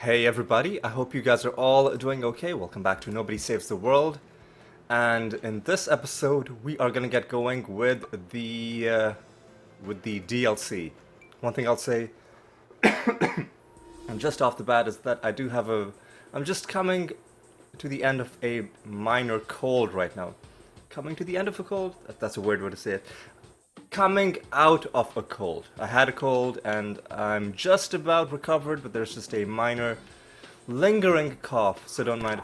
Hey everybody, I hope you guys are all doing okay. Welcome back to Nobody Saves the World. And in this episode, we are gonna get going with the DLC. One thing I'll say, and just off the bat, is that I'm just coming to the end of a minor cold right now. Coming to the end of a cold? That's a weird way to say it. Coming out of a cold. I had a cold and I'm just about recovered, but there's just a minor lingering cough, so don't mind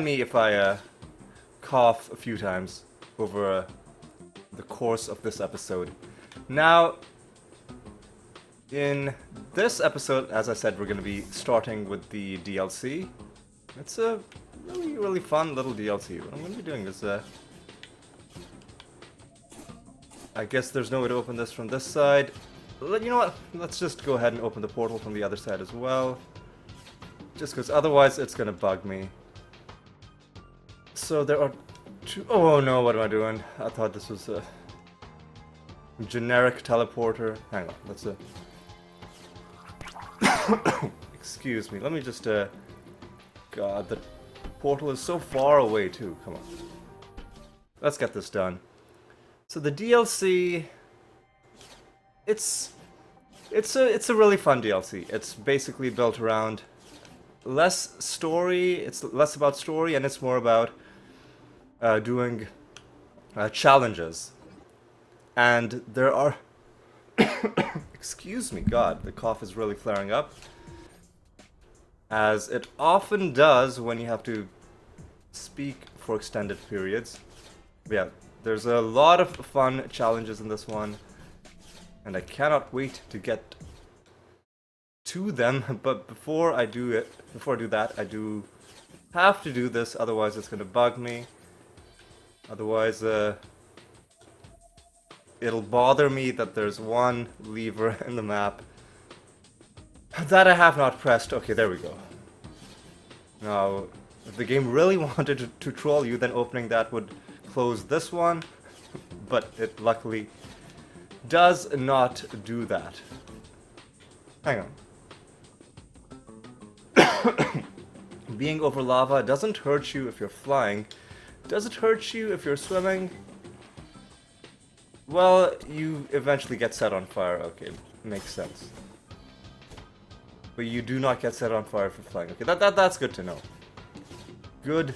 me if I cough a few times over the course of this episode. Now, in this episode, as I said, we're going to be starting with the DLC. It's a really fun little DLC. What I'm going to be doing is I guess there's no way to open this from this side. You know what? Let's just go ahead and open the portal from the other side as well. Just because otherwise it's gonna bug me. So there are two... Oh no, what am I doing? I thought this was a generic teleporter. Hang on, let's excuse me, let me just God, the portal is so far away too. Come on. Let's get this done. So the DLC, it's a really fun DLC. It's basically built around less story. It's less about story, and it's more about doing challenges. And there are, excuse me, God, the cough is really flaring up, as it often does when you have to speak for extended periods. Yeah. There's a lot of fun challenges in this one, and I cannot wait to get to them. But before I do that, I do have to do this, otherwise it's gonna bug me. Otherwise, it'll bother me that there's one lever in the map that I have not pressed. Okay, there we go. Now, if the game really wanted to troll you, then opening that would close this one, but it luckily does not do that. Hang on. Being over lava doesn't hurt you if you're flying. Does it hurt you if you're swimming? Well, you eventually get set on fire. Okay, makes sense. But you do not get set on fire for flying. Okay, that's good to know. Good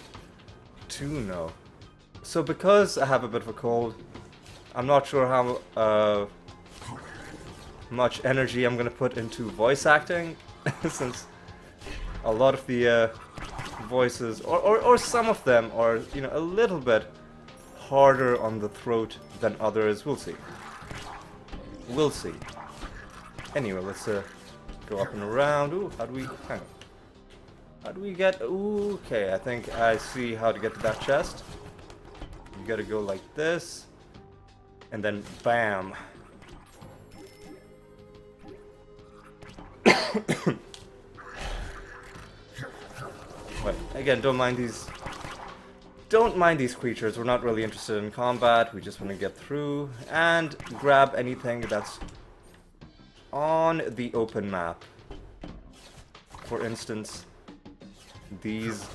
to know. So because I have a bit of a cold, I'm not sure how much energy I'm gonna put into voice acting, since a lot of the voices, or some of them, are, you know, a little bit harder on the throat than others. We'll see. We'll see. Anyway, let's go up and around. Ooh, how do we... hang on. How do we get... Ooh, okay, I think I see how to get to that chest. You gotta go like this, and then bam. But again, don't mind these creatures. We're not really interested in combat. We just want to get through and grab anything that's on the open map. For instance, these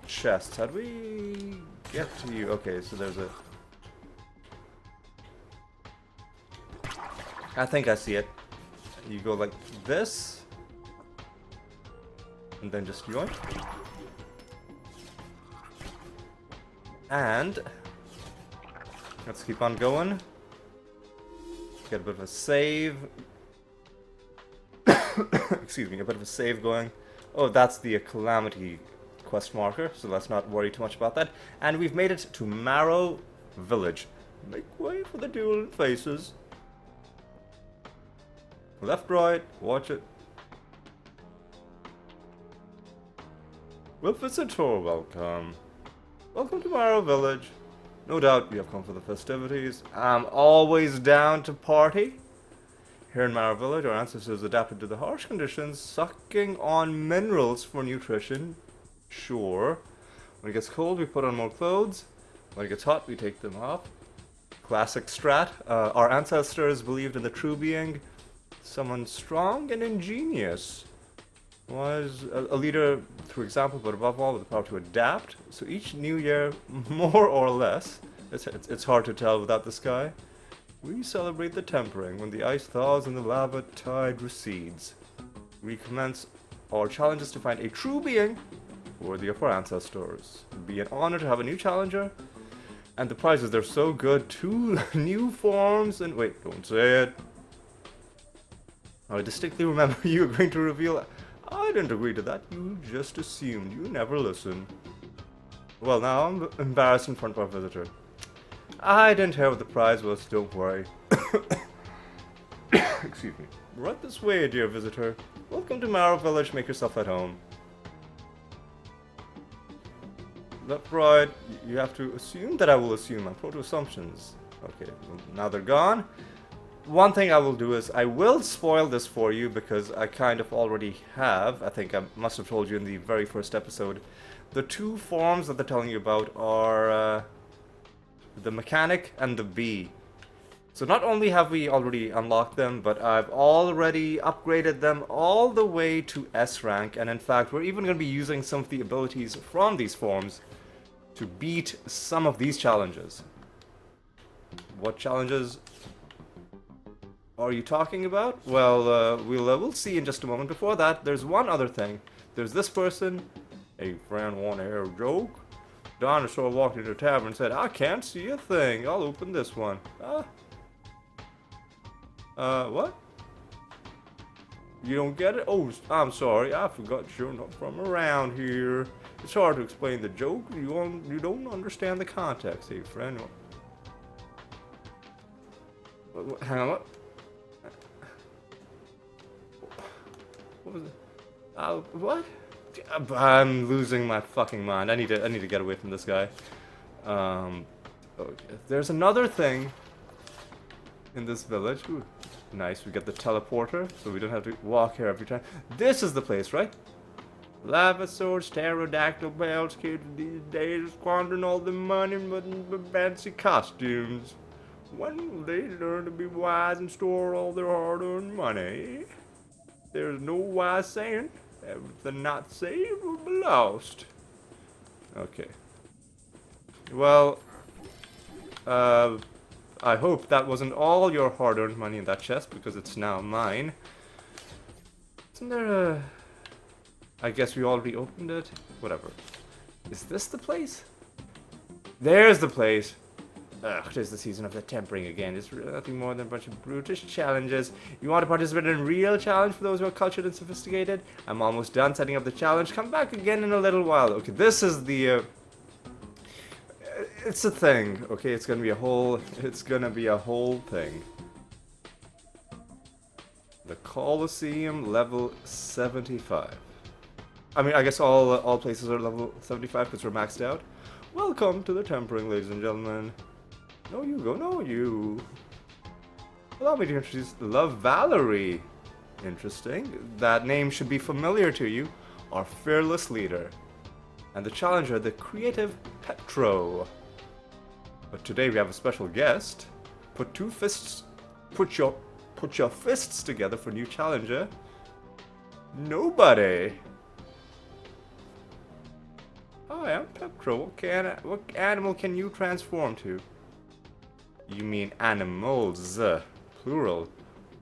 chests. How do we get to you? Okay, so there's a... I think I see it. You go like this, and then just yoink. And let's keep on going. Get a bit of a save. Excuse me, a bit of a save going. Oh, that's the Calamity quest marker, so let's not worry too much about that. And we've made it to Marrow Village. Make way for the dual faces. Left, right, watch it. Well, visitor, welcome. Welcome to Marrow Village. No doubt you have come for the festivities. I'm always down to party. Here in Marrow Village, our ancestors adapted to the harsh conditions, sucking on minerals for nutrition. Sure. When it gets cold, we put on more clothes. When it gets hot, we take them off. Classic strat. Our ancestors believed in the true being. Someone strong and ingenious. Was a leader through example, but above all with the power to adapt. So each new year, more or less, it's hard to tell without the sky, we celebrate the tempering when the ice thaws and the lava tide recedes. We commence our challenges to find a true being worthy of our ancestors. It'd be an honor to have a new challenger, and the prizes, they're so good. 2 new forms, and wait, don't say it. I distinctly remember you agreeing to reveal. I didn't agree to that. You just assumed. You never listened. Well, now I'm embarrassed in front of our visitor. I didn't hear what the prize was. Don't worry. Excuse me. Right this way, dear visitor. Welcome to Marrow Village. Make yourself at home. That's right. You have to assume that I will assume. I'm prone to assumptions. Okay, well, now they're gone. One thing I will do is I will spoil this for you because I kind of already have. I think I must have told you in the very first episode. The 2 forms that they're telling you about are the mechanic and the bee. So not only have we already unlocked them, but I've already upgraded them all the way to S rank. And in fact, we're even going to be using some of the abilities from these forms to beat some of these challenges. What challenges are you talking about? Well, we'll see in just a moment. Before that, there's one other thing. There's this person. Hey, friend, want to hear a joke? Dinosaur walked into a tavern and said, I can't see a thing. I'll open this one. What? You don't get it? Oh, I'm sorry. I forgot you're not from around here. It's hard to explain the joke. You don't understand the context. Hey, friend. Hang on. What was it? What? I'm losing my fucking mind. I need to get away from this guy. Okay. There's another thing in this village. Ooh, nice. We get the teleporter, so we don't have to walk here every time. This is the place, right? Lava swords, pterodactyl bells. Kids these days squandering all the money with fancy costumes. When will they learn to be wise and store all their hard-earned money? There's no wise saying. Everything not saved will be lost. Okay. Well, I hope that wasn't all your hard-earned money in that chest, because it's now mine. Isn't there a... I guess we already opened it? Whatever. Is this the place? There's the place! Ugh, it is the season of the tempering again. It's really nothing more than a bunch of brutish challenges. You want to participate in a real challenge for those who are cultured and sophisticated? I'm almost done setting up the challenge. Come back again in a little while. Okay, this is the... it's a thing, okay? It's gonna be a whole thing. The Coliseum, level 75. I mean, I guess all places are level 75 because we're maxed out. Welcome to the tempering, ladies and gentlemen. No, you go. No, you. Allow me to introduce Love Valerie. Interesting. That name should be familiar to you. Our fearless leader. And the challenger, the creative Petro. But today we have a special guest. Put your fists together for new challenger. Nobody. Hi, I'm Petro. What animal can you transform to? You mean animals, plural.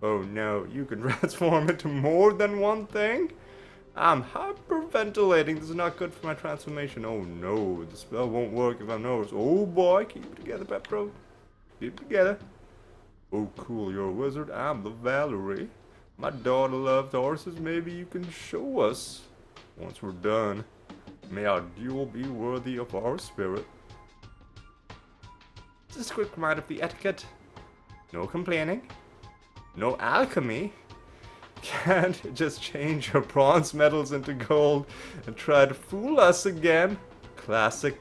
Oh no, you can transform into more than one thing? I'm hyperventilating. This is not good for my transformation. Oh no, the spell won't work if I'm nervous. Oh boy, keep it together, Petro. Keep it together. Oh cool, you're a wizard. I'm the Valerie. My daughter loves horses. Maybe you can show us once we're done. May our duel be worthy of our spirit. Just a quick reminder of the etiquette. No complaining. No alchemy. Can't just change your bronze medals into gold and try to fool us again. Classic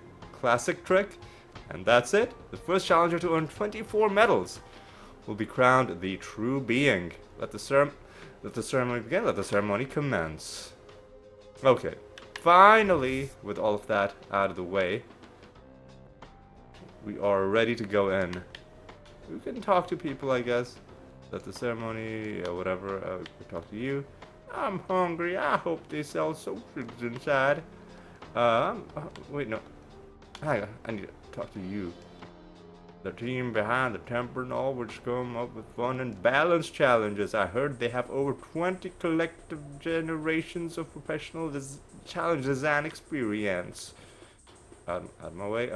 trick. And that's it. The first challenger to earn 24 medals will be crowned the true being. Let the ceremony begin. Let the ceremony commence. Okay. Finally, with all of that out of the way, we are ready to go in. We can talk to people, I guess. Let the ceremony, whatever, we'll talk to you. I'm hungry. I hope they sell sausages inside. Wait, no. Hang on. I need to talk to you. The team behind the Temperance always come up with fun and balanced challenges. I heard they have over 20 collective generations of professional challenge design experience. Out of my way.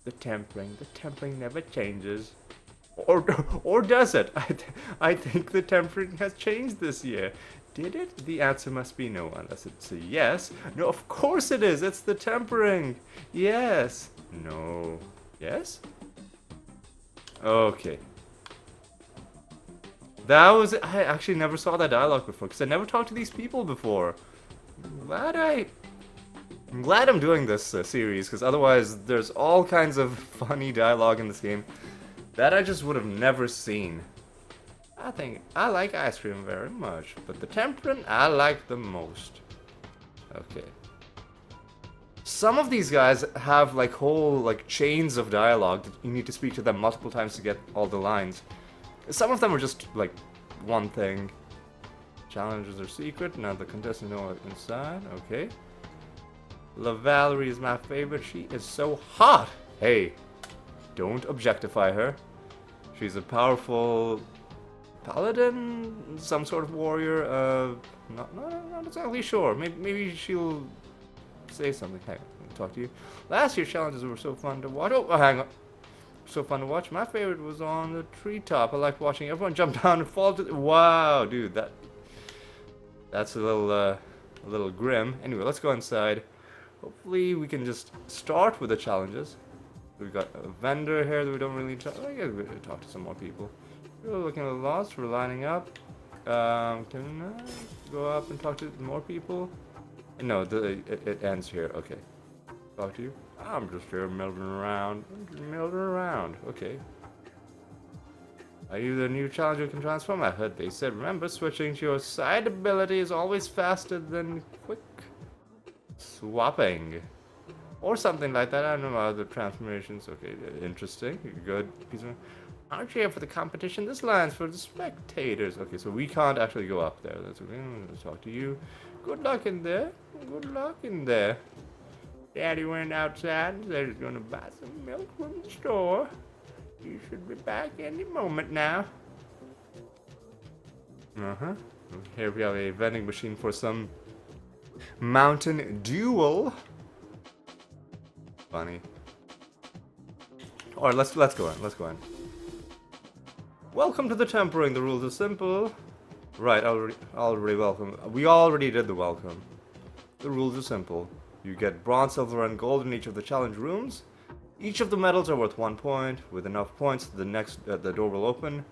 The tempering never changes. Or does it? I think the tempering has changed this year. Did it? The answer must be no, unless it's a yes. No, of course it is. It's the tempering. Yes. No. Yes? Okay. That was... I actually never saw that dialogue before, because I never talked to these people before. I'm glad I'm doing this series, because otherwise there's all kinds of funny dialogue in this game that I just would have never seen. I think I like ice cream very much, but the temperance I like the most. Okay. Some of these guys have like whole like chains of dialogue that you need to speak to them multiple times to get all the lines. Some of them are just like one thing. Challenges are secret, now the contestants know what's inside. Okay. La Valerie is my favorite. She is so hot. Hey, don't objectify her. She's a powerful paladin, some sort of warrior. Not exactly sure. Maybe she'll say something. Hang on, let me talk to you. Last year's challenges were so fun to watch. Oh, hang on. So fun to watch. My favorite was on the treetop. I liked watching everyone jump down and fall to the... Wow, dude, that's a little grim. Anyway, let's go inside. Hopefully we can just start with the challenges. We've got a vendor here that we don't really talk. I guess we could talk to some more people. We're looking a little lost. We're lining up. Can I go up and talk to more people? No, it ends here. Okay. Talk to you. I'm just here milling around. Okay. Are you the new challenger who can transform? I heard they said, remember, switching to your side ability is always faster than quick swapping. Or something like that. I don't know about the transformations. Okay, interesting. Good piece of... Aren't you here for the competition? This line's for the spectators. Okay, so we can't actually go up there. That's okay. Let's talk to you. Good luck in there. Good luck in there. Daddy went outside and said he's going to buy some milk from the store. You should be back any moment now. Uh-huh. Here we have a vending machine for some Mountain Duel. Funny. Alright, let's go in. Welcome to the tempering. The rules are simple. Right, already welcome. We already did the welcome. The rules are simple. You get bronze, silver, and gold in each of the challenge rooms. Each of the medals are worth 1 point. With enough points, the door will open.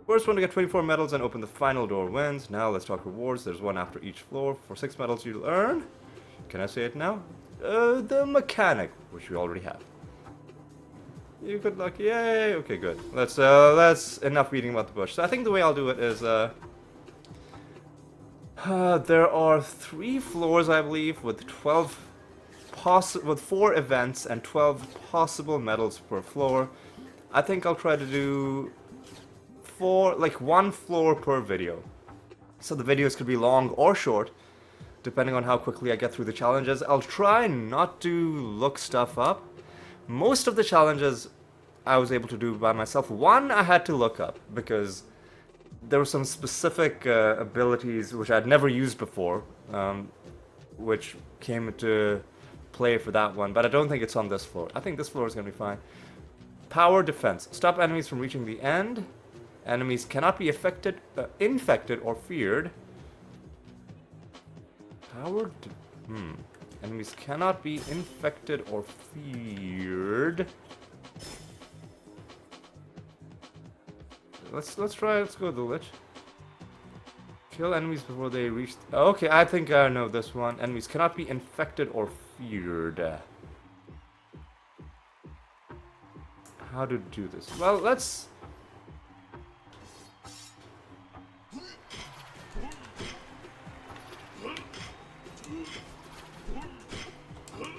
First one to get 24 medals and open the final door wins. Now let's talk rewards. There's one after each floor. For 6 medals you'll earn. Can I say it now? The mechanic, which we already have. You good luck, yay! Okay, good. Let's enough beating about the bush. So I think the way I'll do it is there are 3 floors, I believe, with 4 events and 12 possible medals per floor. I think I'll try to do 1 floor per video. So the videos could be long or short, depending on how quickly I get through the challenges. I'll try not to look stuff up. Most of the challenges I was able to do by myself. One I had to look up, because there were some specific abilities which I'd never used before, which came into play for that one, but I don't think it's on this floor. I think this floor is going to be fine. Power defense. Stop enemies from reaching the end. Enemies cannot be infected or feared. Enemies cannot be infected or feared. Let's go with the Lich. Kill enemies before they reach... Okay, I think I know this one. Enemies cannot be infected or feared. How to do this? Well, let's...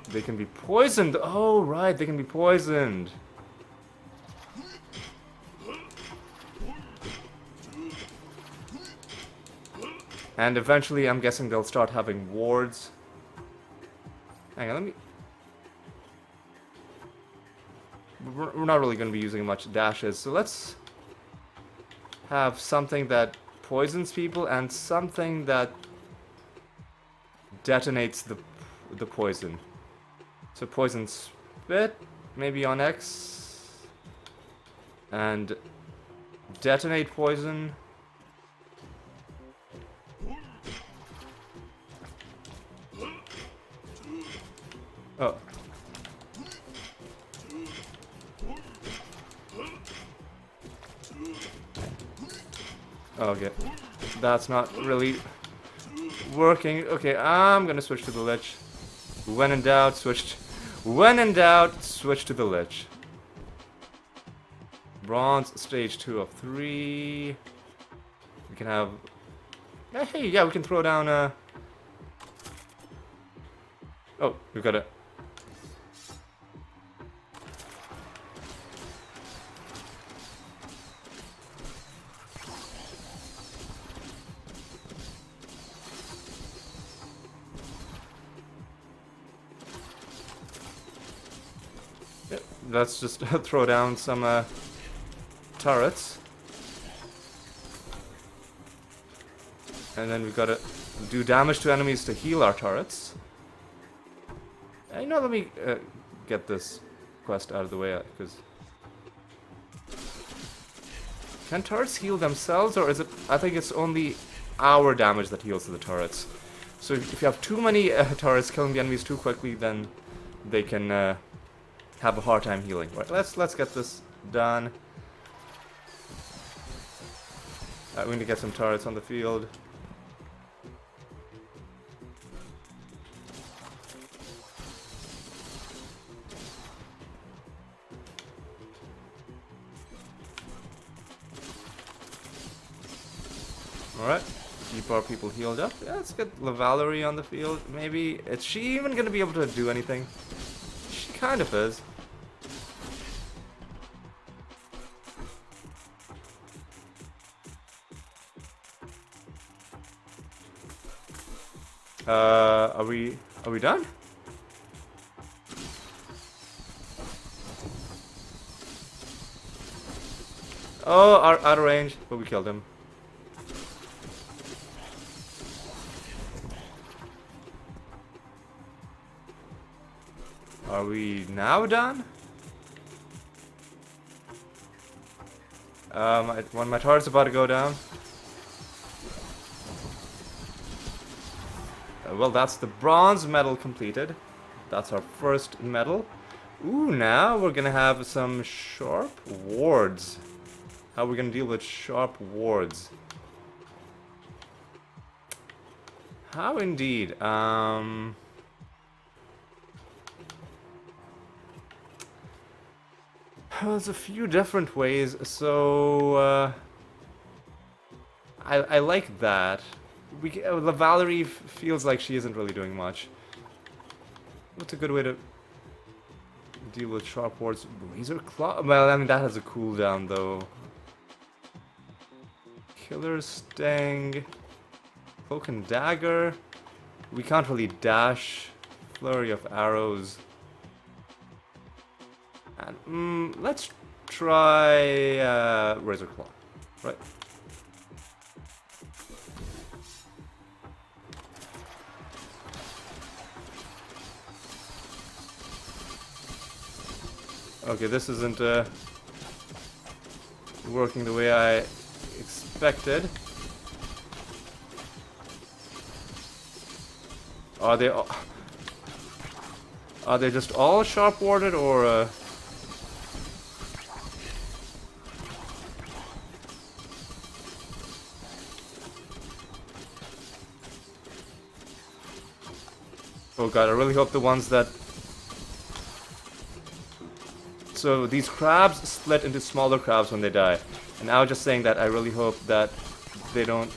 They can be poisoned. Oh, right, they can be poisoned. And eventually, I'm guessing they'll start having wards. Hang on, let me... We're not really going to be using much dashes, so let's have something that poisons people and something that detonates the poison. So poison spit, maybe on X, and detonate poison. Oh. Okay, that's not really working. Okay, I'm gonna switch to the Lich. When in doubt, switch to the Lich. Bronze, stage 2 of 3. We can have... Hey, yeah, we can throw down a... Oh, we've got a... Let's just throw down some turrets. And then we've got to do damage to enemies to heal our turrets. You know, let me get this quest out of the way, because... Can turrets heal themselves, or is it... I think it's only our damage that heals to the turrets. So if you have too many turrets killing the enemies too quickly, then they can... have a hard time healing. Right, let's get this done. We need to get some turrets on the field. Alright, keep our people healed up. Yeah, let's get Valerie on the field. Maybe, is she even going to be able to do anything? She kind of is. Are we done? Oh, out of range, but we killed him. Are we now done? When my turret's about to go down. Well, that's the bronze medal completed. That's our first medal. Ooh, now we're gonna have some sharp wards. How are we gonna deal with sharp wards? How indeed? There's a few different ways, so I like that. The Valerie feels like she isn't really doing much. What's a good way to deal with sharp wards? Razor Claw? Well, I mean, that has a cooldown, though. Killer Sting. Cloak and Dagger. We can't really dash. Flurry of Arrows. And, let's try Razor Claw. Right. Okay, this isn't working the way I expected. Are they just all sharp warded, or Oh god, I really hope the ones that... So these crabs split into smaller crabs when they die. And I was just saying that I really hope that they don't...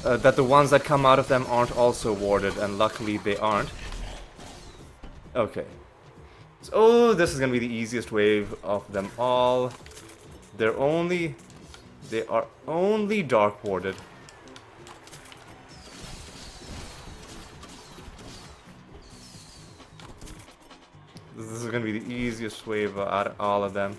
that the ones that come out of them aren't also warded, and luckily they aren't. Okay. So, oh, this is gonna be the easiest wave of them all. They are only dark warded. This is gonna be the easiest wave out of all of them.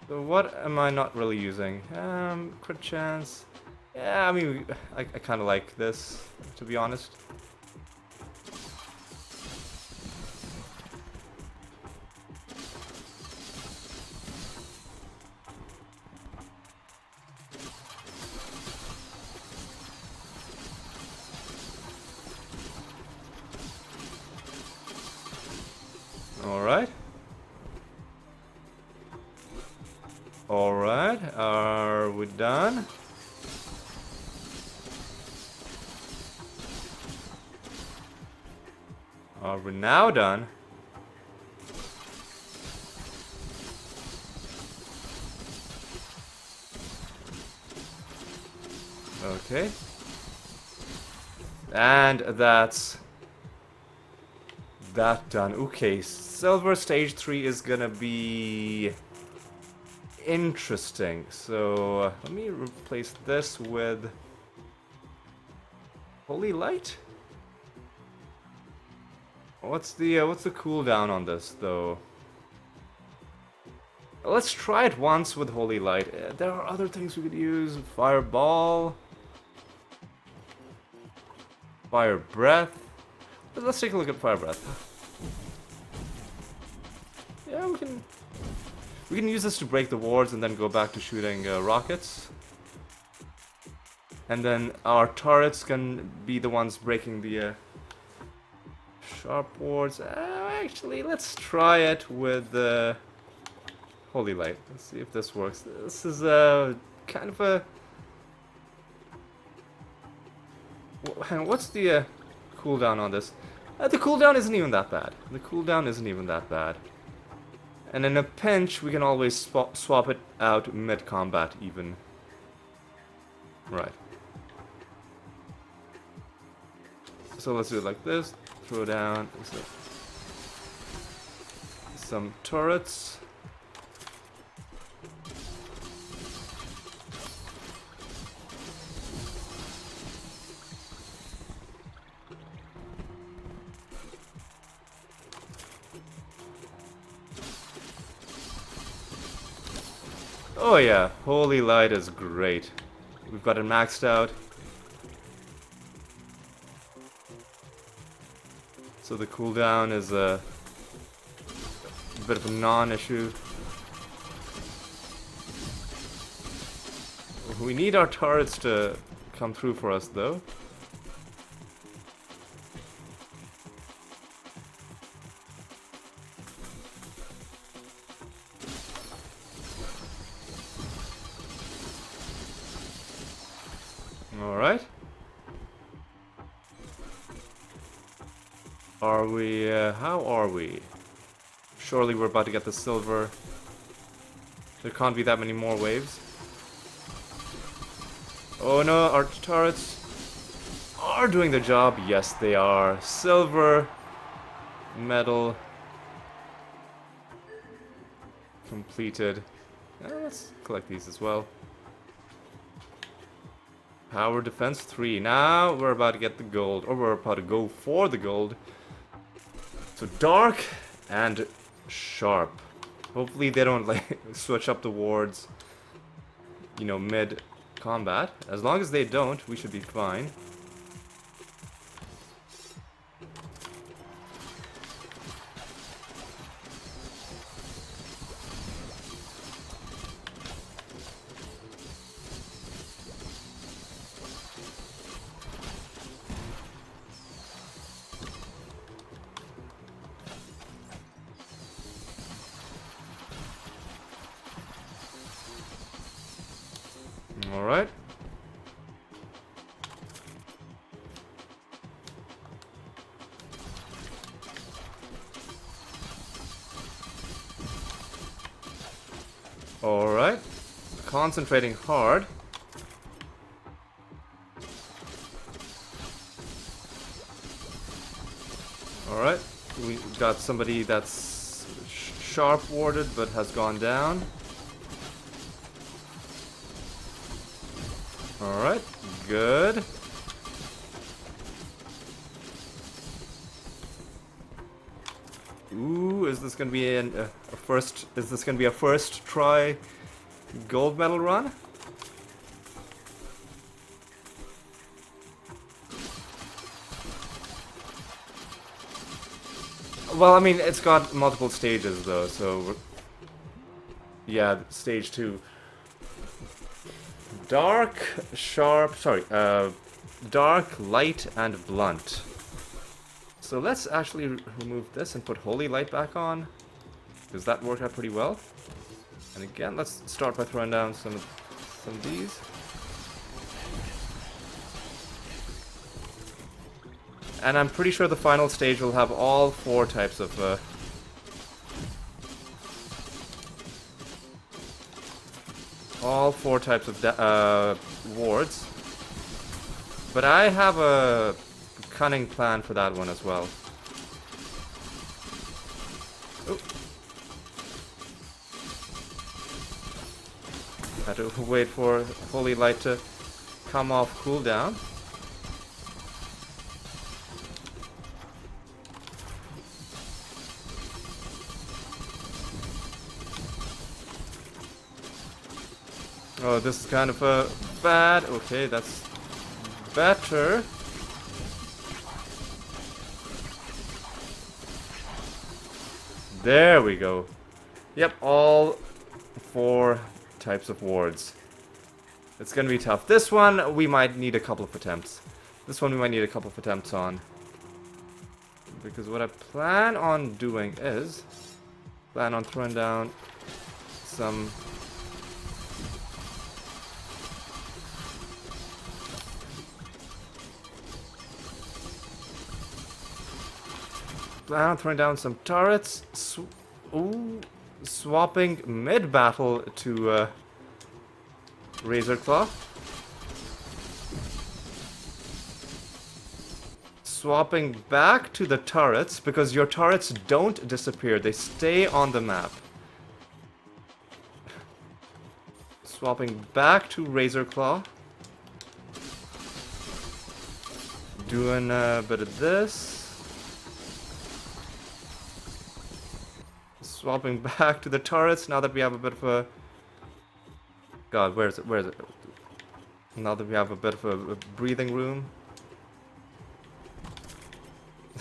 So what am I not really using? Crit chance. Yeah, I mean, I kind of like this, to be honest. Alright. Alright, are we done? Are we now done? Okay. And that's that done. Okay, Silver Stage 3 is gonna be interesting. So let me replace this with Holy Light. What's the cooldown on this though? Let's try it once with Holy Light. There are other things we could use. Fireball. Fire Breath. Let's take a look at Fire Breath. Yeah, we can use this to break the wards and then go back to shooting rockets. And then our turrets can be the ones breaking the sharp wards. Actually, let's try it with Holy Light. Let's see if this works. This is kind of a... What's the cooldown on this? The cooldown isn't even that bad. The cooldown isn't even that bad. And in a pinch, we can always swap it out mid-combat even. Right. So let's do it like this. Throw down some turrets. Oh yeah, Holy Light is great. We've got it maxed out. So the cooldown is a bit of a non-issue. We need our turrets to come through for us though. Alright. Are we, how are we? Surely we're about to get the silver. There can't be that many more waves. Oh no, our turrets are doing their job. Yes, they are. Silver, metal, completed. Let's collect these as well. Power defense 3. Now we're about to get the gold, or we're about to go for the gold. So dark and sharp. Hopefully they don't like switch up the wards, you know, mid combat. As long as they don't, we should be fine. Alright. Alright. Concentrating hard. Alright. We got somebody that's sharp warded but has gone down. Alright, good. Ooh, is this gonna be a first? Is this gonna be a first try gold medal run? Well, I mean, it's got multiple stages though, so yeah, stage 2. Dark, sharp, sorry, dark, light, and blunt. So let's actually remove this and put holy light back on, because that worked out pretty well. And again, let's start by throwing down some of these. And I'm pretty sure the final stage will have all 4 types of wards. But I have a cunning plan for that one as well. Oh. Had to wait for holy light to come off cooldown. Oh, this is kind of bad. Okay, that's better. There we go. Yep, all 4 types of wards. It's gonna be tough. This one, we might need a couple of attempts. On. Because what I plan on doing is... plan on throwing down some... turrets. Swapping mid-battle to Razor Claw. Swapping back to the turrets, because your turrets don't disappear, they stay on the map. Swapping back to Razor Claw. Doing a bit of this. Swapping back to the turrets now that we have a bit of a... God, where is it? Now that we have a bit of a breathing room.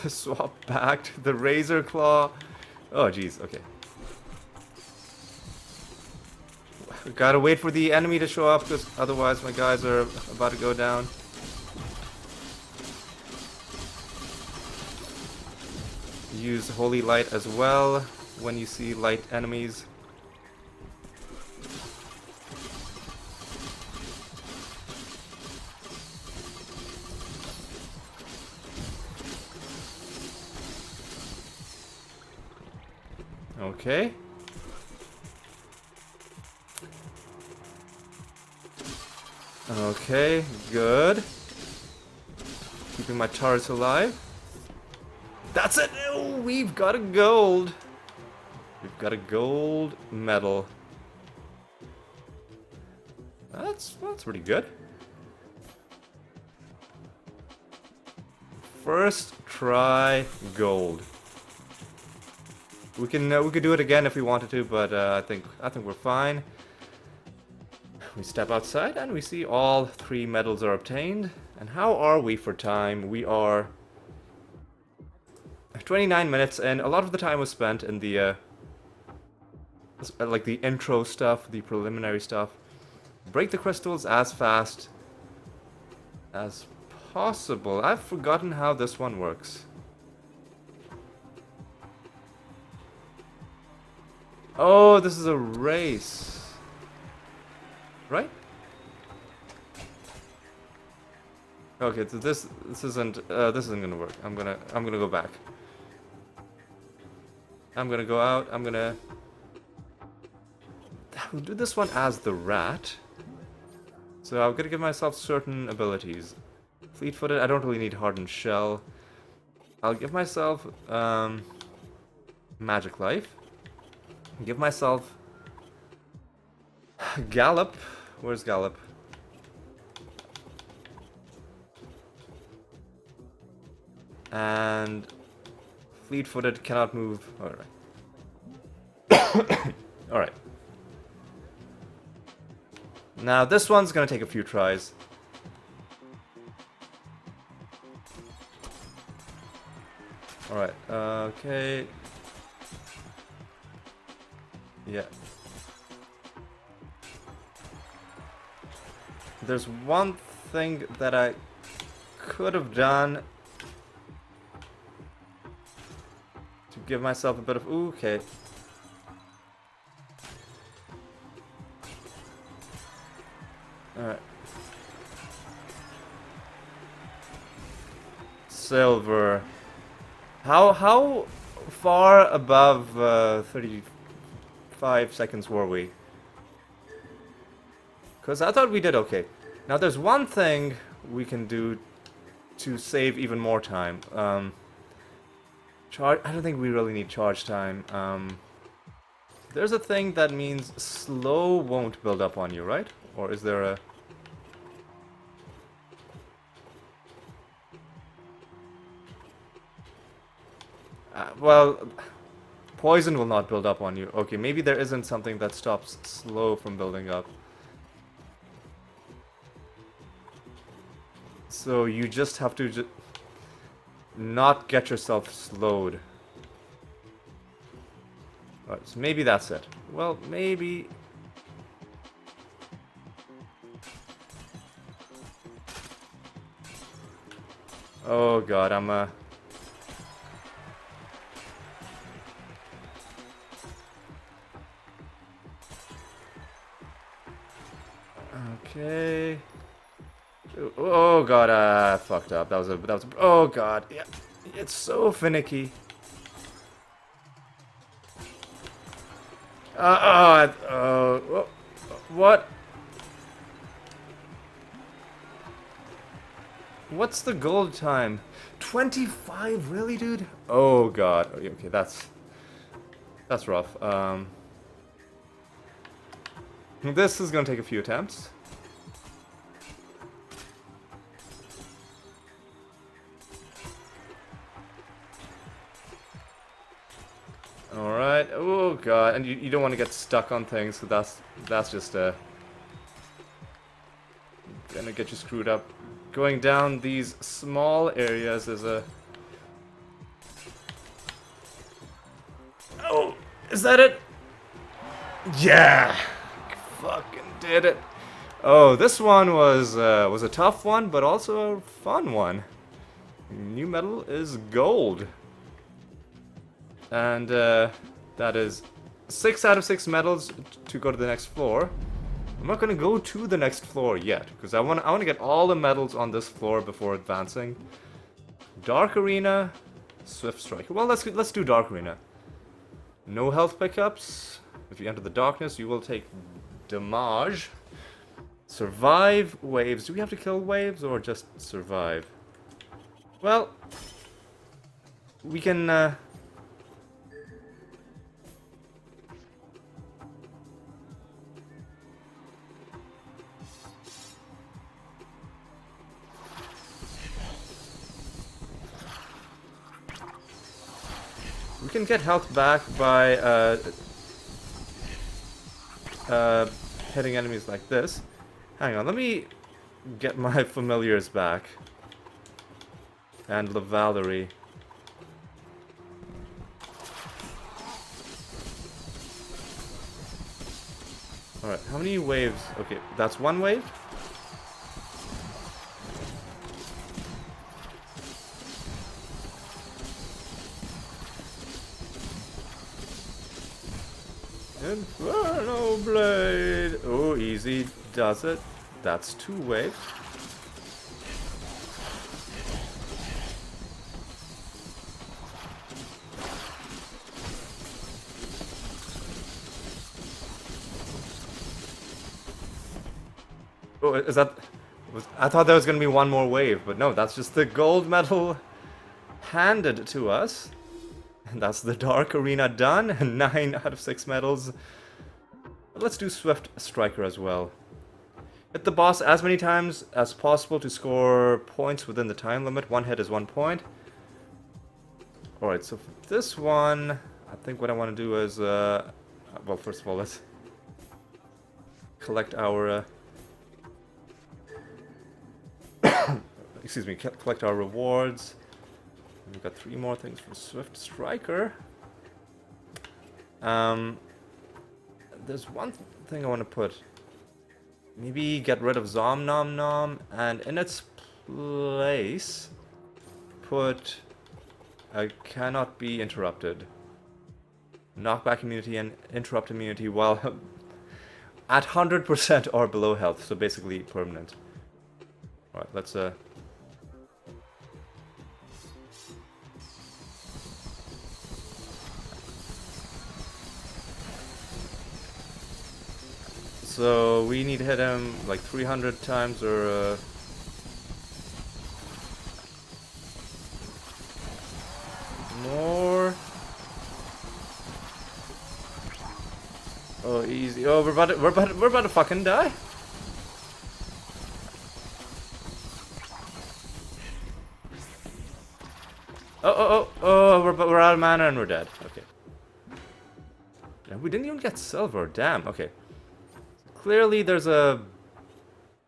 Swap back to the Razor Claw. Oh, jeez, okay. Gotta wait for the enemy to show up, because otherwise my guys are about to go down. Use Holy Light as well when you see light enemies. Okay. Okay, good. Keeping my turrets alive. That's it! Oh, we've got a gold. We've got a gold medal. That's pretty good. First try gold. We could do it again if we wanted to, but I think we're fine. We step outside and we see all 3 medals are obtained. And how are we for time? We are 29 minutes, and a lot of the time was spent in the like the intro stuff, the preliminary stuff. Break the crystals as fast as possible. I've forgotten how this one works. Oh, this is a race, right? Okay, so this isn't gonna work. I'm gonna go back. I'm gonna go out. I'll do this one as the rat. So I'm gonna give myself certain abilities. Fleet-footed. I don't really need hardened shell. I'll give myself magic life. Give myself Gallop. Where's Gallop? And Fleet-footed, cannot move. Alright. Alright. Now this one's gonna take a few tries. Alright, okay. Yeah. There's one thing that I could have done to give myself a bit of... Ooh, okay. Alright. Silver. How far above 35 seconds were we? Because I thought we did okay. Now there's one thing we can do to save even more time. I don't think we really need charge time. There's a thing that means slow won't build up on you, right? Or is there a... well, poison will not build up on you. Okay, maybe there isn't something that stops slow from building up. So you just have to not get yourself slowed. Alright, so maybe that's it. Well, maybe... Oh god, I'm okay. Oh god, I fucked up. That was a... Oh god, yeah. It's so finicky. What? What's the gold time? 25? Really, dude? Oh god. Okay, that's rough. This is gonna take a few attempts. Alright. Oh god, and you don't want to get stuck on things, so that's just gonna get you screwed up. Going down these small areas is a... Oh, is that it? Yeah, fucking did it. Oh, this one was a tough one, but also a fun one. New metal is gold. And that is 6 out of 6 medals to go to the next floor. I'm not gonna go to the next floor yet, because I want to get all the medals on this floor before advancing. Dark Arena, Swift Strike. Well, let's do Dark Arena. No health pickups. If you enter the darkness, you will take damage. Survive waves. Do we have to kill waves or just survive? Well, we can. We can get health back by hitting enemies like this. Hang on, let me get my familiars back. And La Valerie. Alright, how many waves? Okay, that's one wave. Inferno Blade! Oh, easy does it. That's 2 waves. Oh, is that... I thought there was going to be one more wave, but no, that's just the gold medal handed to us. And that's the Dark Arena done. 9 out of 6 medals. Let's do Swift Striker as well. Hit the boss as many times as possible to score points within the time limit. 1 hit is 1 point. Alright, so for this one, I think what I want to do is, well, first of all, let's collect our, excuse me, collect our rewards. We've got 3 more things for Swift Striker. There's one thing I want to put. Maybe get rid of Zom Nom Nom, and in its place, put cannot be interrupted. Knockback immunity and interrupt immunity while at 100% or below health, so basically permanent. Alright, let's so we need to hit him like 300 times or more. Oh, easy. Oh, we're about to fucking die. Oh, we're out of mana and we're dead. Okay. And we didn't even get silver. Damn. Okay. Clearly, there's a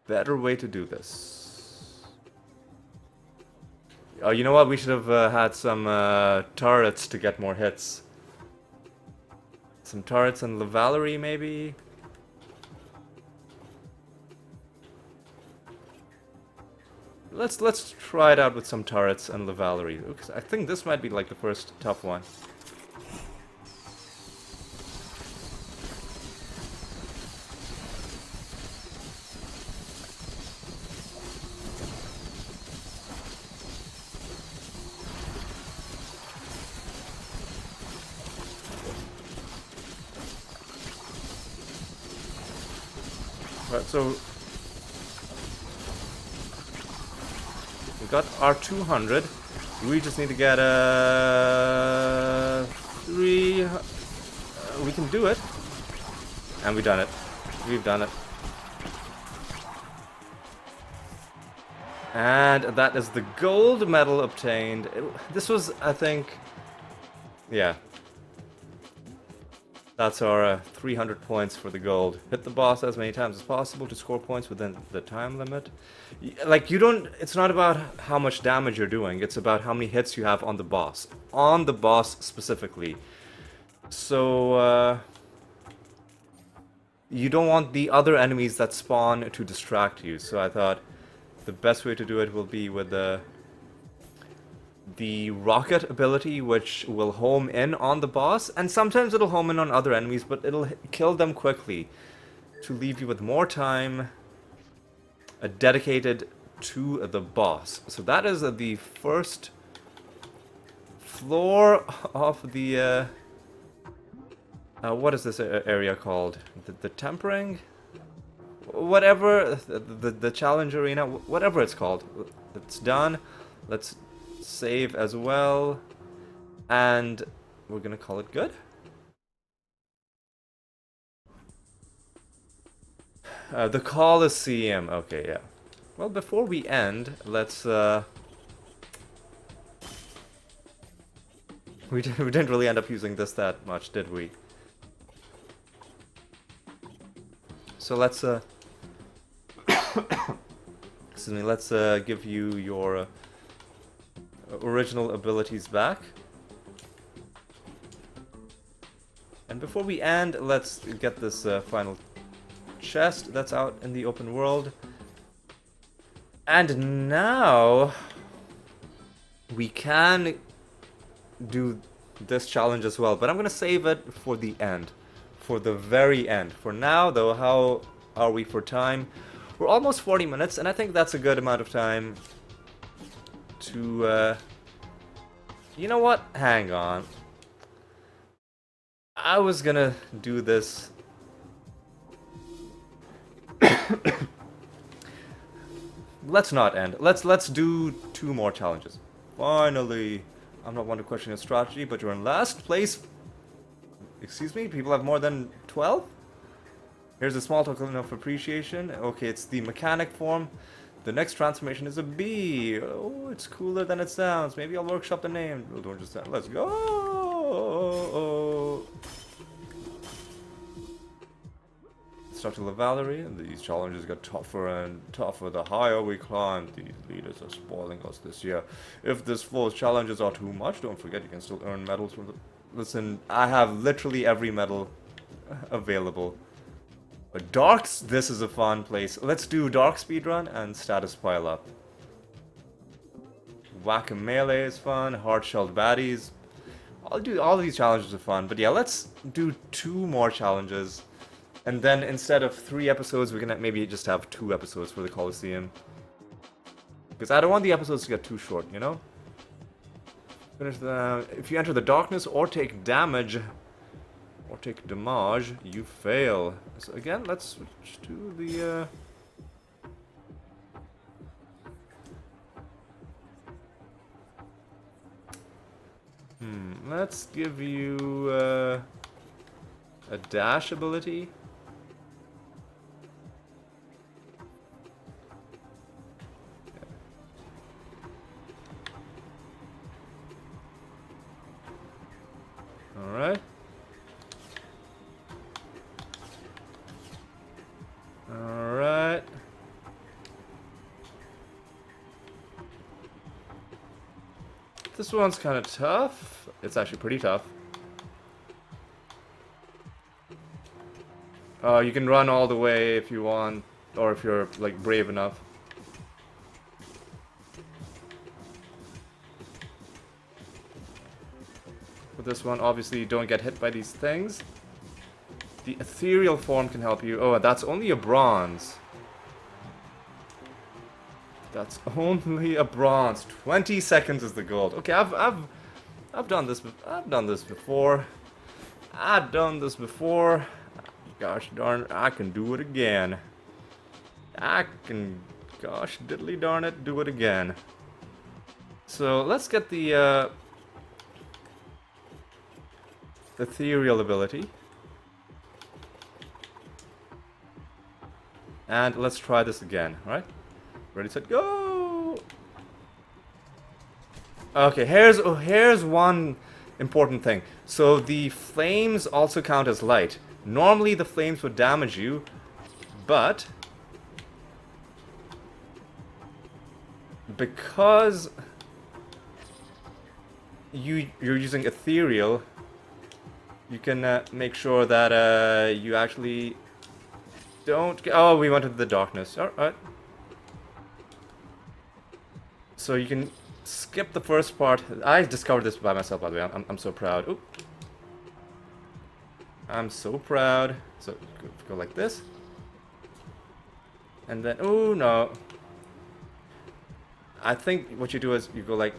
better way to do this. Oh, you know what? We should have had some turrets to get more hits. Some turrets and Lavalerie, maybe? Let's try it out with some turrets and Lavalerie. I think this might be like the first tough one. Right, so we got our 200. We just need to get 3. We can do it, and we've done it. We've done it, and that is the gold medal obtained. This was, I think, yeah. That's our 300 points for the gold. Hit the boss as many times as possible to score points within the time limit. Like, you don't... It's not about how much damage you're doing. It's about how many hits you have on the boss. On the boss specifically. So, you don't want the other enemies that spawn to distract you. So I thought the best way to do it will be with the rocket ability, which will home in on the boss, and sometimes it'll home in on other enemies, but it'll kill them quickly to leave you with more time dedicated to the boss. So that is the first floor of the what is this area called? The tempering? Whatever, the challenge arena, whatever it's called. It's done. Let's save as well, and we're gonna call it good. The Coliseum. Okay, yeah. Well, before we end, let's we didn't really end up using this that much, did we? So let's excuse me, let's give you your original abilities back. And before we end, let's get this final chest that's out in the open world. And now we can do this challenge as well, but I'm gonna save it for the end, for the very end. For now though, how are we for time? We're almost 40 minutes, and I think that's a good amount of time to, you know what? Hang on. I was gonna do this. Let's not end. Let's do 2 more challenges. Finally. I'm not one to question your strategy, but you're in last place. Excuse me? People have more than 12? Here's a small token of appreciation. Okay, it's the mechanic form. The next transformation is a bee. Oh, it's cooler than it sounds. Maybe I'll workshop the name. Don't just let's go. Instructor Valerie, these challenges get tougher and tougher the higher we climb. These leaders are spoiling us this year. If this flow's challenges are too much, don't forget you can still earn medals from the... Listen, I have literally every medal available. But Darks, this is a fun place. Let's do Dark speedrun and status pile up. Whack-a-melee is fun, hard-shelled baddies. All of these challenges are fun, but yeah, let's do 2 more challenges. And then instead of 3 episodes, we're gonna maybe just have 2 episodes for the Coliseum. Because I don't want the episodes to get too short, you know? Finish the... If you enter the darkness or take damage, you fail. So again, let's switch to the... Let's give you a dash ability. Alright. Alright. This one's kind of tough. It's actually pretty tough. You can run all the way if you want, or if you're, like, brave enough. With this one, obviously, you don't get hit by these things. The ethereal form can help you. Oh, that's only a bronze. That's only a bronze. 20 seconds is the gold. Okay, I've done this. I've done this before. I've done this before. Gosh darn, I can do it again. I can, gosh diddly darn it, do it again. So let's get the ethereal ability. And let's try this again, right? Ready, set, go! Okay, here's one important thing. So the flames also count as light. Normally the flames would damage you, but because you're using ethereal, you can make sure that you actually don't get... Oh, we went into the darkness. Alright. So you can skip the first part. I discovered this by myself, by the way. I'm so proud. Oop. I'm so proud. So go like this. And then, oh no. I think what you do is you go like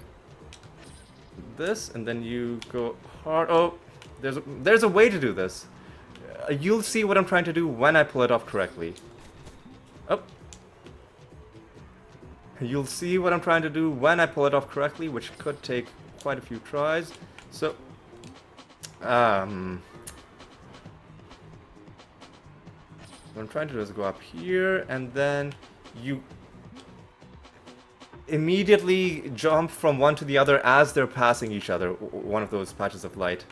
this, and then you go hard. Oh, there's a way to do this. You'll see what I'm trying to do when I pull it off correctly. Oh. You'll see what I'm trying to do when I pull it off correctly, which could take quite a few tries. So, what I'm trying to do is go up here, and then you immediately jump from one to the other as they're passing each other, one of those patches of light.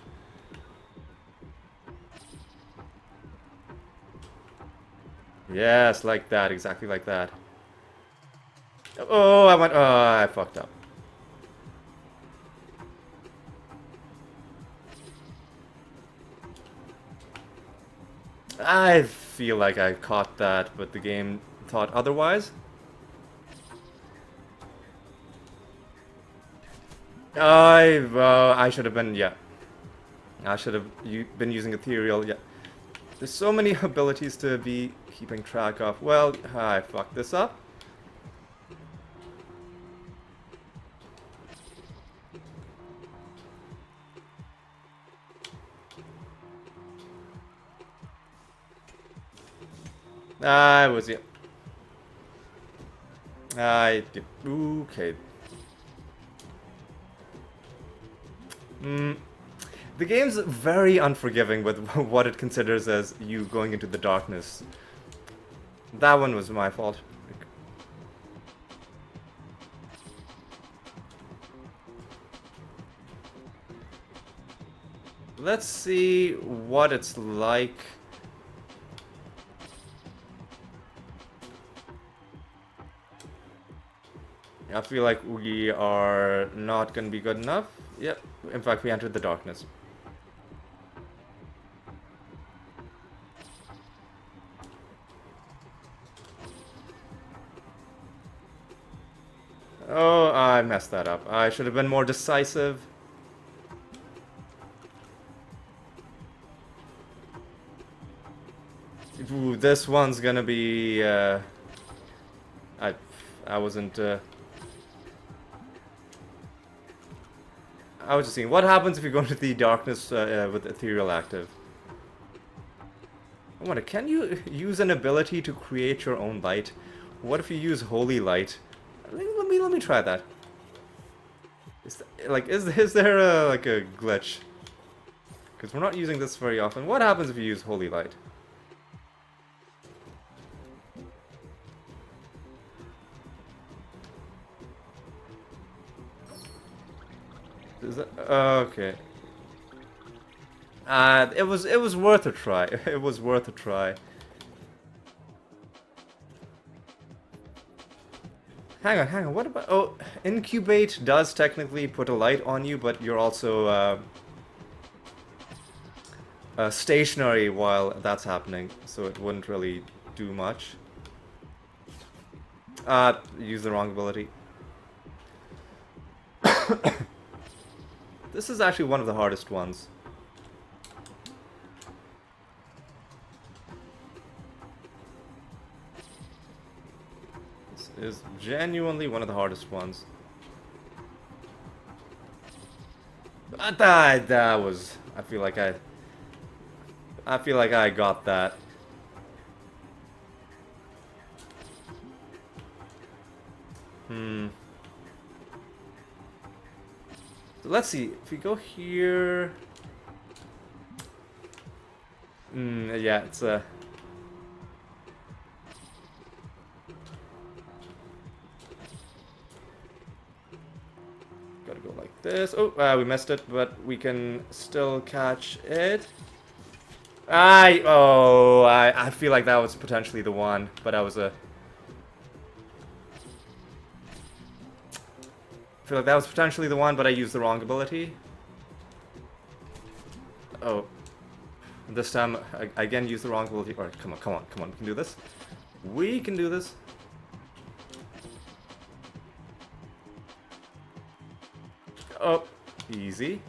Yes, like that, exactly like that. Oh, I fucked up. I feel like I caught that, but the game thought otherwise. I should have been, yeah. I should have been using ethereal, yeah. There's so many abilities to be keeping track of. Well, I fucked this up. I was, yeah. I did, okay. The game's very unforgiving with what it considers as you going into the darkness. That one was my fault. let's see what it's like. I feel like we are not going to be good enough. Yep, in fact, we entered the darkness. Oh, I messed that up. I should have been more decisive. Ooh, this one's gonna be, I wasn't, I was just seeing, what happens if you go into the darkness with Ethereal active? I wonder, can you use an ability to create your own light? What if you use Holy Light? Let me try that. Is there like a glitch? Because we're not using this very often. What happens if you use Holy Light? Is that okay? It was worth a try. It was worth a try. Hang on. What about... Oh, Incubate does technically put a light on you, but you're also stationary while that's happening, so it wouldn't really do much. Use the wrong ability. This is actually one of the hardest ones. Is genuinely one of the hardest ones. But that was... I feel like I got that. So let's see. If we go here... yeah, it's a... Gotta go like this. Oh, we missed it, but we can still catch it. I feel like that was potentially the one, but I was a... I feel like that was potentially the one, but I used the wrong ability. Oh. This time, I again used the wrong ability. Alright, come on. We can do this. We can do this. Oh, easy.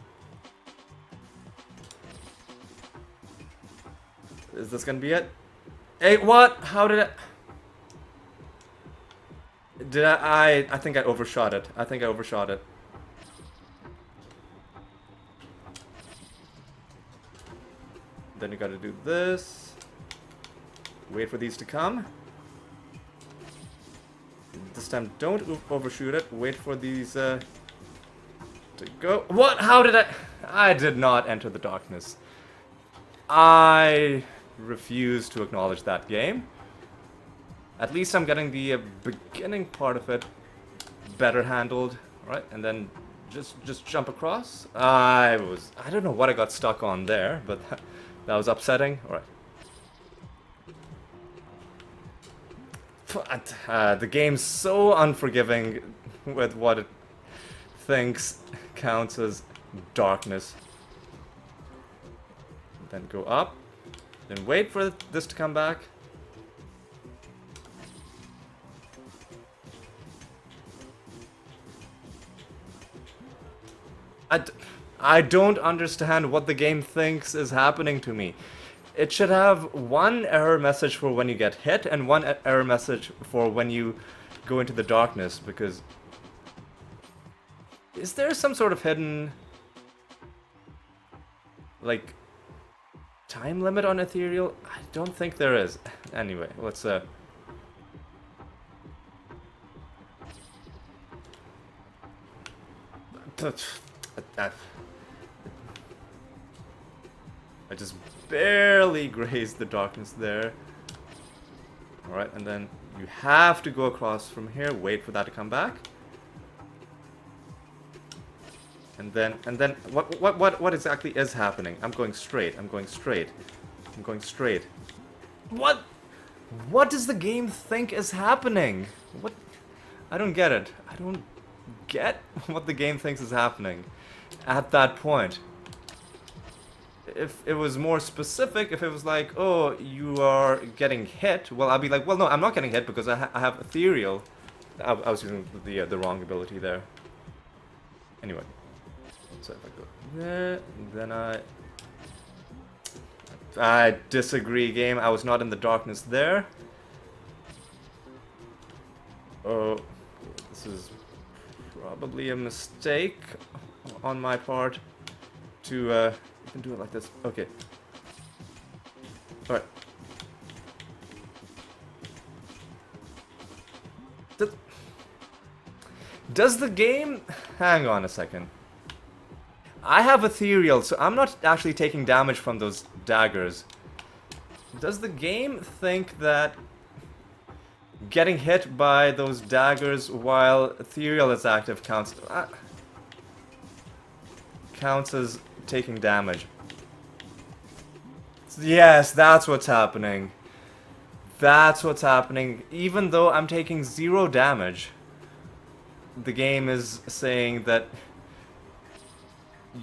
Is this gonna be it? Hey, what? How did I think I overshot it. Then you gotta do this. Wait for these to come. This time, don't overshoot it. Wait for these, to go. What? How did I did not enter the darkness. I refuse to acknowledge that game. At least I'm getting the beginning part of it better handled. Alright, and then just jump across. I don't know what I got stuck on there, but that was upsetting. Alright. The game's so unforgiving with what it thinks counts as darkness. Then go up. Then wait for this to come back. I don't understand what the game thinks is happening to me. It should have one error message for when you get hit and one error message for when you go into the darkness, because... Is there some sort of hidden... like... time limit on Ethereal? I don't think there is. Anyway, let's I just barely grazed the darkness there. Alright, and then you have to go across from here. Wait for that to come back. And then, what exactly is happening? I'm going straight, I'm going straight. I'm going straight. What? What does the game think is happening? What? I don't get it. I don't get what the game thinks is happening at that point. If it was more specific, if it was like, oh, you are getting hit, well, I'll be like, well, no, I'm not getting hit because I have ethereal. I was using the wrong ability there. Anyway, so if I go there, then I disagree, game. I was not in the darkness there. Oh, this is probably a mistake on my part to even do it like this. Okay. Alright. Does the game... Hang on a second. I have ethereal, so I'm not actually taking damage from those daggers. Does the game think that getting hit by those daggers while ethereal is active counts as taking damage? Yes, that's what's happening. That's what's happening. Even though I'm taking 0 damage, the game is saying that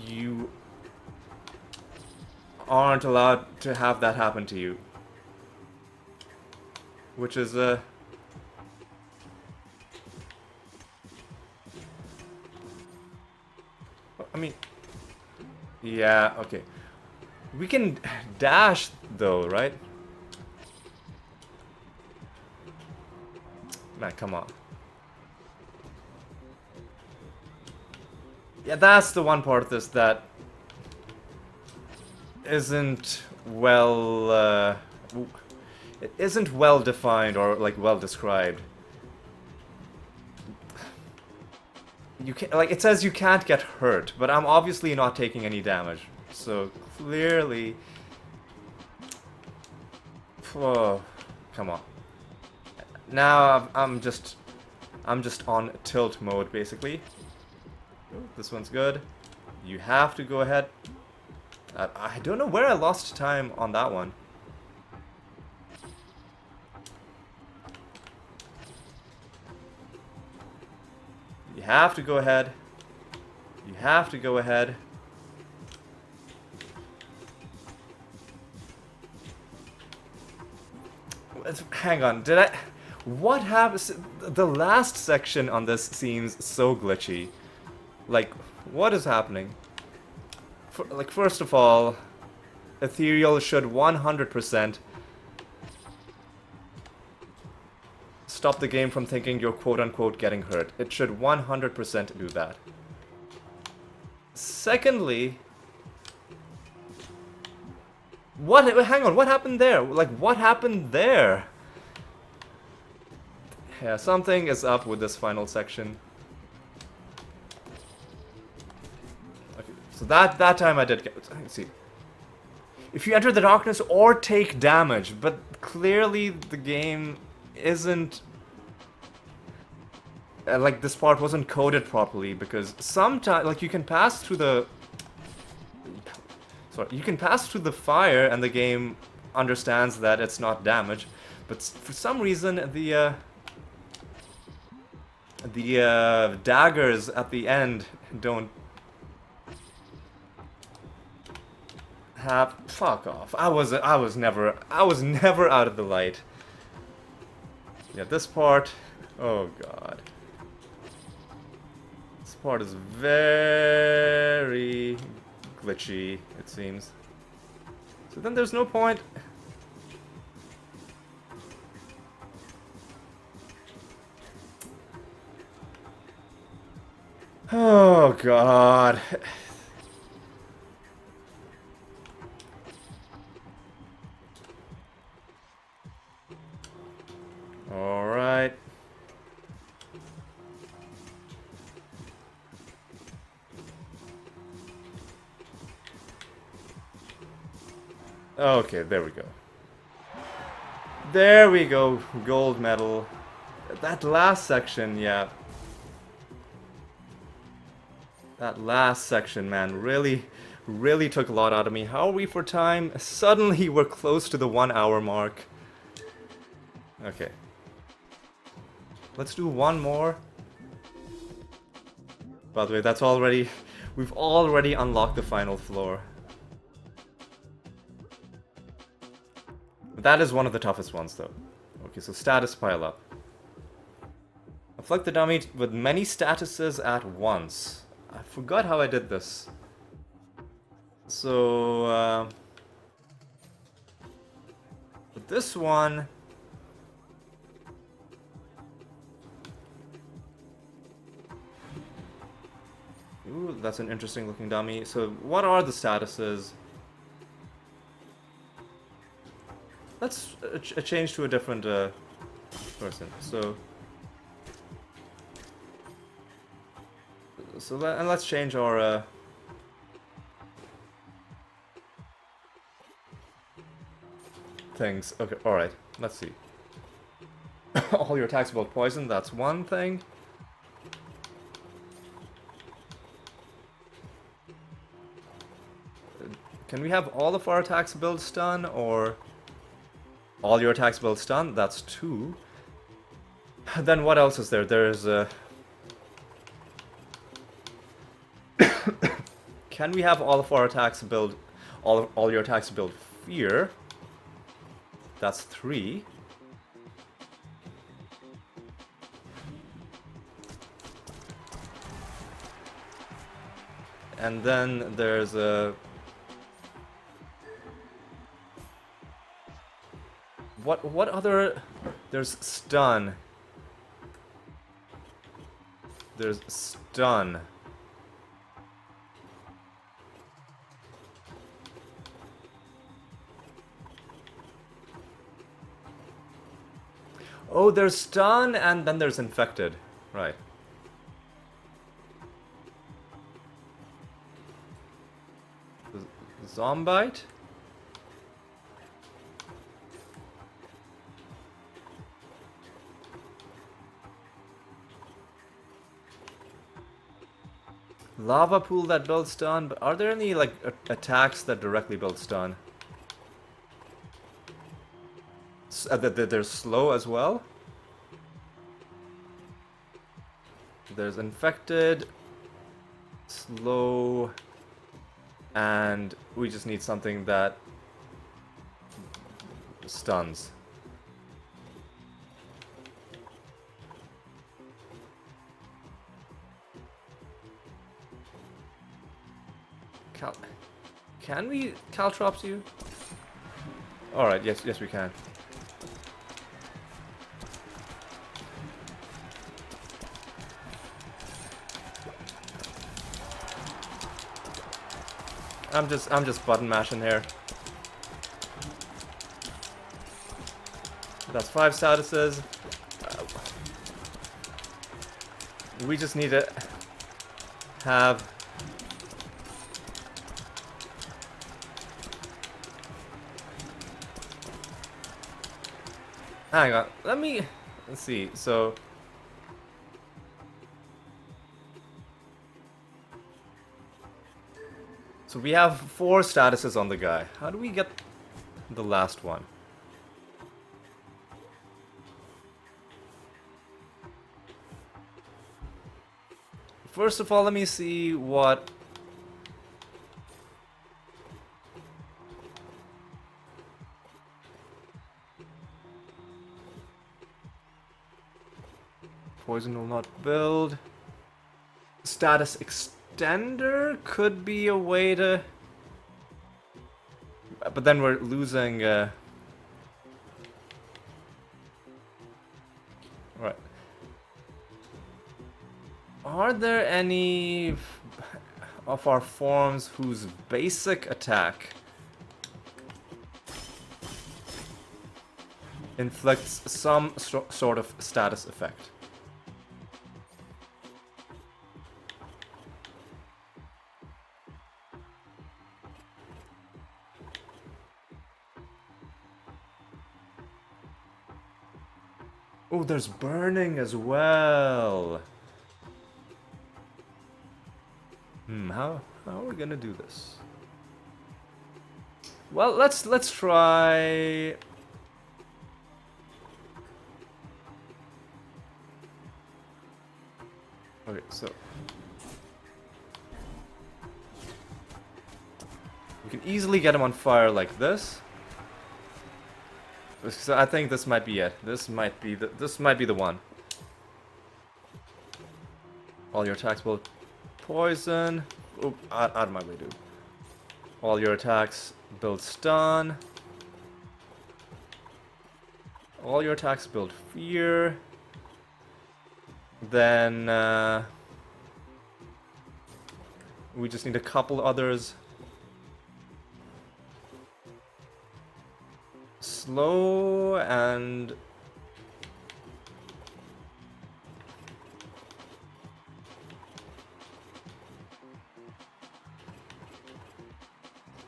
you aren't allowed to have that happen to you. Which is I mean, yeah, okay. We can dash though, right? Man, come on. Yeah, that's the one part of this that isn't well, it isn't well defined or like well described. You can like it says you can't get hurt, but I'm obviously not taking any damage, so clearly. Oh, come on. Now I'm just on tilt mode basically. Ooh, this one's good. You have to go ahead. I don't know where I lost time on that one. You have to go ahead. You have to go ahead. Hang on, did I... What happens... The last section on this seems so glitchy. Like, what is happening? Like, first of all, ethereal should 100% stop the game from thinking you're quote-unquote getting hurt. It should 100% do that. Secondly... What? Hang on, what happened there? Like, what happened there? Yeah, something is up with this final section. Okay, so that time I did get... Let's see. If you enter the darkness or take damage, but clearly the game isn't... like, this part wasn't coded properly, because sometimes... Like, you can pass through the... Sorry, you can pass through the fire and the game understands that it's not damage, but for some reason the daggers at the end don't have... Fuck off. I was never out of the light. Yeah, this part, oh god. This part is very glitchy, it seems. So then there's no point. Oh god. All right. Okay, there we go. There we go, gold medal. That last section, yeah. That last section, man, really took a lot out of me. How are we for time? Suddenly we're close to the 1 hour mark. Okay. Let's do one more. By the way, that's already... We've already unlocked the final floor. That is one of the toughest ones, though. Okay, so status pile up. Afflict the dummy with many statuses at once. I forgot how I did this. So, with this one... Ooh, that's an interesting looking dummy. So, what are the statuses? Let's change to a different person. So and let's change our things. Okay, all right. Let's see. All your attacks about poison. That's one thing. Can we have all of our attacks build stun, or all your attacks build stun? That's two. Then what else is there? There's Can we have all of our attacks build all your attacks build fear? That's three. And then there's a what other? There's stun. There's stun. Oh, there's stun and then there's infected. Right. Zombite? Lava pool that builds stun, but are there any like attacks that directly build stun? They're slow as well? There's infected, slow, and we just need something that stuns. Can we Caltrops you? Alright, yes we can. I'm just button mashing here. That's 5 statuses. We just need to have hang on. Let's see. So we have 4 statuses on the guy. How do we get the last one? First of all, let me see what... Poison will not build. Status extender could be a way to... But then we're losing... Right. Are there any of our forms whose basic attack inflicts some sort of status effect? Oh, there's burning as well. How are we gonna do this? Well, let's try. Okay, so we can easily get him on fire like this. So I think this might be it. This might be the one. All your attacks will poison. Oop, out of my way, dude. All your attacks build stun. All your attacks build fear. Then we just need a couple others. Slow and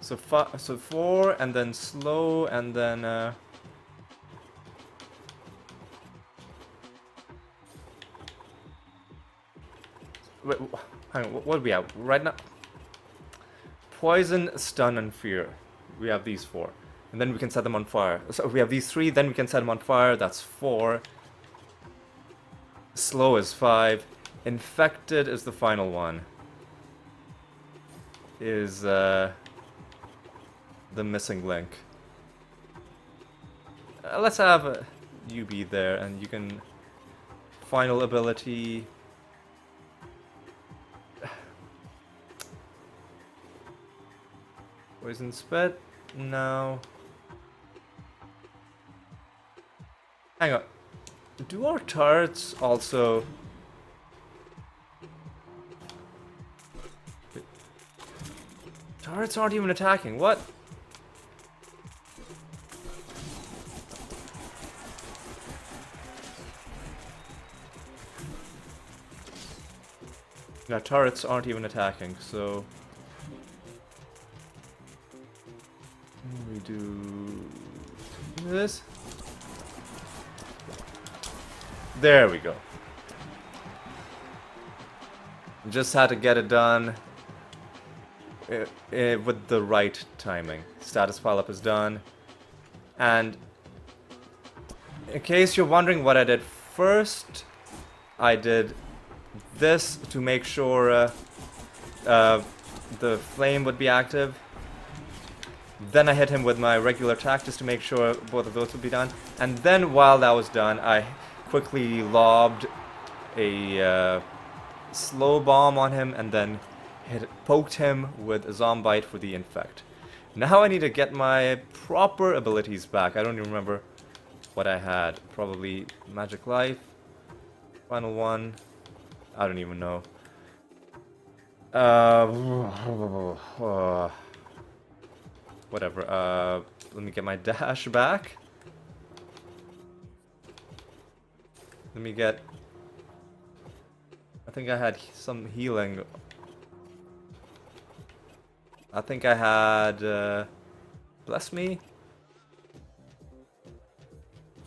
so 4 and then slow and then wait, hang on, what do we have right now? Poison, stun, and fear. We have these 4. And then we can set them on fire. So we have these 3, then we can set them on fire. That's 4. Slow is 5. Infected is the final one. Is the missing link. Let's have you be there, and you can... Final ability... Poison spit? No. Hang on. Do our turrets also... Turrets aren't even attacking, what? Yeah, turrets aren't even attacking, so... We do... this? There we go. Just had to get it done with the right timing. Status pile up is done. And in case you're wondering what I did first, I did this to make sure the flame would be active. Then I hit him with my regular attack just to make sure both of those would be done. And then while that was done, I quickly lobbed a slow bomb on him and then poked him with a zombite for the infect. Now I need to get my proper abilities back. I don't even remember what I had. Probably Magic Life. Final one. I don't even know. Whatever. Let me get my dash back. Let me get... I think I had some healing. I think I had... Bless Me.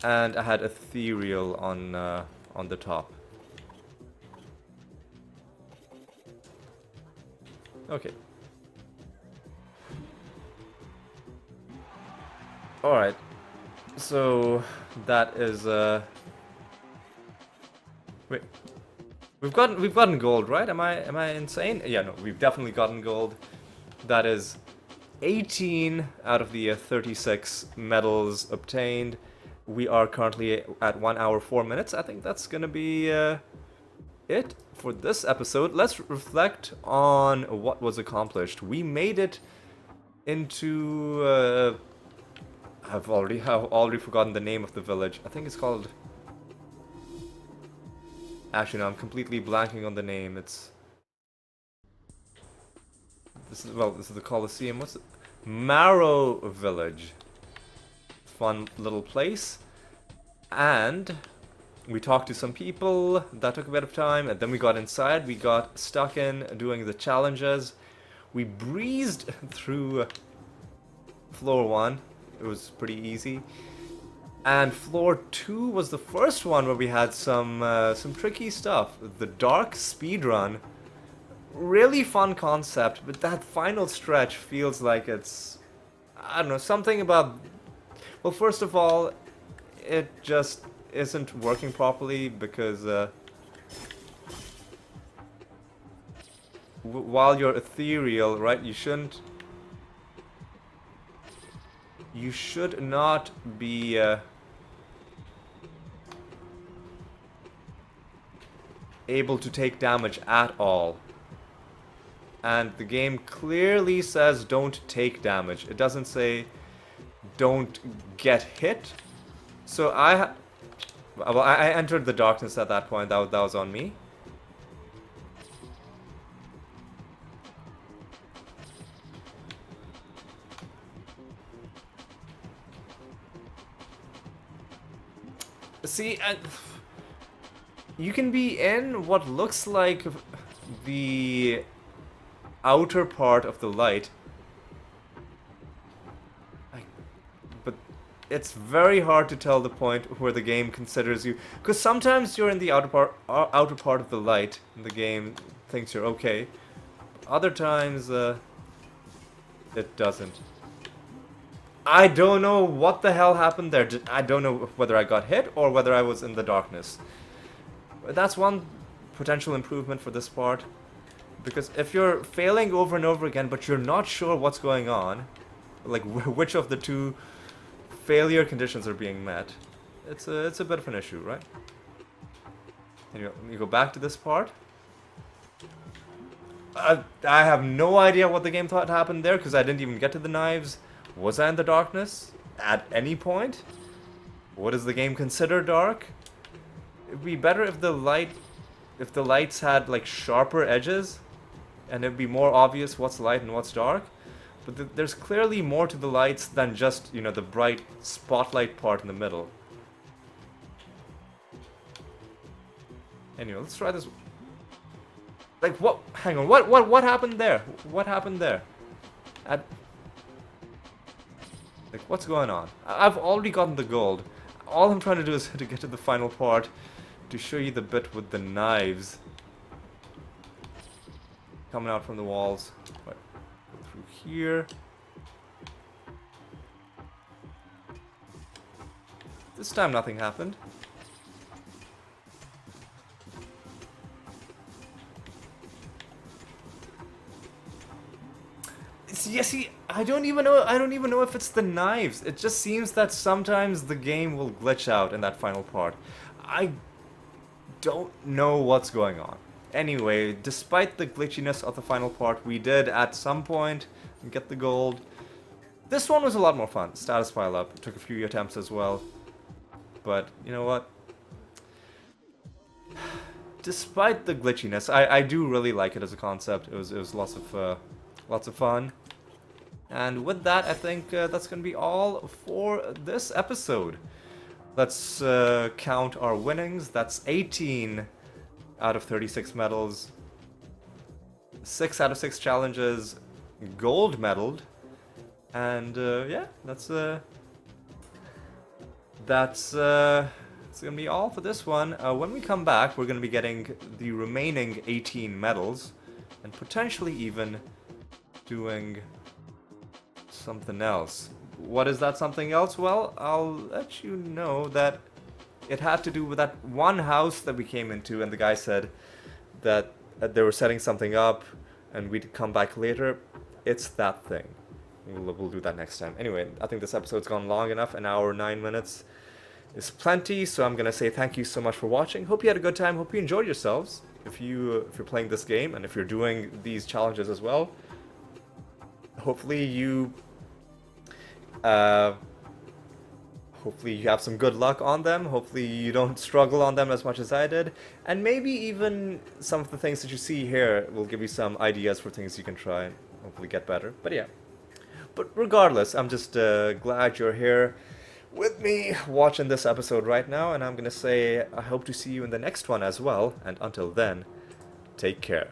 And I had Ethereal on the top. Okay. Alright. So that is wait. We've gotten gold, right? Am I insane? Yeah, no, we've definitely gotten gold. That is 18 out of the 36 medals obtained. We are currently at 1 hour 4 minutes. I think that's gonna be it for this episode. Let's reflect on what was accomplished. We made it into I've already forgotten the name of the village. I think it's called... Actually, no, I'm completely blanking on the name. It's... This is the Coliseum. What's it? Marrow Village. Fun little place. And we talked to some people. That took a bit of time. And then we got inside. We got stuck in doing the challenges. We breezed through floor 1. It was pretty easy. And floor 2 was the first one where we had some tricky stuff. The dark speedrun really fun concept, but that final stretch feels like it's, I don't know, something about, well, first of all, it just isn't working properly because while you're ethereal, right, you should not be able to take damage at all. And the game clearly says don't take damage. It doesn't say don't get hit. So I entered the darkness at that point. That was on me. See, you can be in what looks like the outer part of the light, but it's very hard to tell the point where the game considers you, because sometimes you're in the outer part of the light and the game thinks you're okay. Other times it doesn't. I don't know what the hell happened there. I don't know whether I got hit or whether I was in the darkness. That's one potential improvement for this part. Because if you're failing over and over again, but you're not sure what's going on, like which of the two failure conditions are being met, it's a bit of an issue, right? And you go back to this part. I have no idea what the game thought happened there, because I didn't even get to the knives. Was I in the darkness at any point? What does the game consider dark? It'd be better if the lights had like sharper edges, and it'd be more obvious what's light and what's dark. But there's clearly more to the lights than just, you know, the bright spotlight part in the middle. Anyway, let's try this. Like what? Hang on. What happened there? What happened there? Like, what's going on? I've already gotten the gold. All I'm trying to do is to get to the final part to show you the bit with the knives coming out from the walls. Right. Go through here. This time nothing happened. Yeah, see, I don't even know if it's the knives. It just seems that sometimes the game will glitch out in that final part. I don't know what's going on. Anyway, despite the glitchiness of the final part, we did at some point get the gold. This one was a lot more fun. Status pile up. It took a few attempts as well. But you know what? Despite the glitchiness, I do really like it as a concept. It was lots of fun. And with that, I think that's going to be all for this episode. Let's count our winnings. That's 18 out of 36 medals, 6 out of 6 challenges, gold medaled, and yeah, that's going to be all for this one. When we come back, we're going to be getting the remaining 18 medals, and potentially even doing something else. What is that something else? Well, I'll let you know that it had to do with that one house that we came into, and the guy said that they were setting something up and we'd come back later. It's that thing. We'll do that next time. Anyway, I think this episode's gone long enough. An hour, 9 minutes is plenty, so I'm gonna say thank you so much for watching. Hope you had a good time. Hope you enjoyed yourselves. If you're playing this game and if you're doing these challenges as well, hopefully you have some good luck on them. Hopefully you don't struggle on them as much as I did. And maybe even some of the things that you see here will give you some ideas for things you can try and hopefully get better. But yeah. But regardless, I'm just glad you're here with me watching this episode right now. And I'm going to say I hope to see you in the next one as well. And until then, take care.